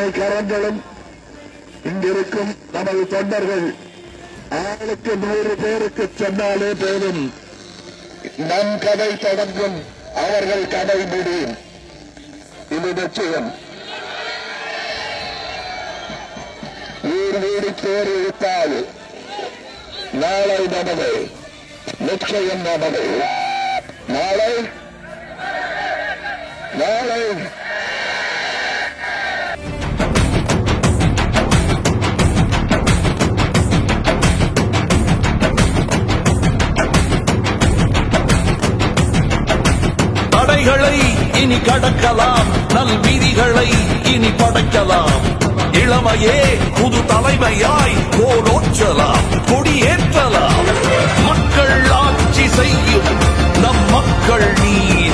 அத்தனை கரங்களும் இங்கிருக்கும் நமது தொண்டர்கள் ஆளுக்கு 100 பேருக்கு சொன்னாலே போதும். நம் கதை தொடங்கும், அவர்கள் கதை முடியும். இது நிச்சயம். ஊர் வீடு பேர் இழுத்தால் நாளை நமது, நிச்சயம் நமது. நாளை நாளை தடைகளை இனி கடக்கலாம், நல் வீதிகளை இனி படைக்கலாம். இளமையே புது தலைமையாய் போலோற்றலாம், கொடியேற்றலாம். மக்கள் ஆட்சி செய்யும் நம் மக்கள் நீதி.